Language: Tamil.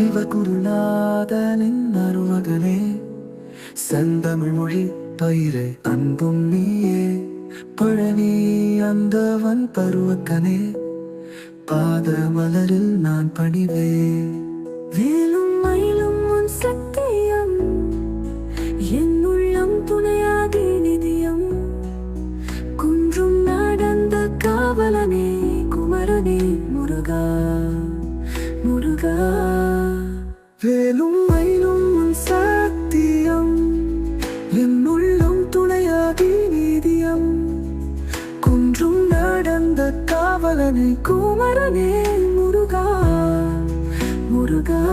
சிவகுருநாதனின் அருமகனே, செந்தமிழ் மொழி பயிரே அன்பும் நீயே. பழனி அந்தவன் பருவக்கனே, பாத மலரில் நான் பணிவேன். வேலும் மயிலும் உன் சத்தியம், என் உள்ளம் துணையாகி நிதியம். குன்றும் நடந்த காவலனே, குமரனே முருகா முருகா. வேலும் மயிலும் உன் சத்தியம், என் உள்ளம் துணையாகி நீதியம். குன்றும் நடந்த காவலனே, குமரனே முருகா முருகா.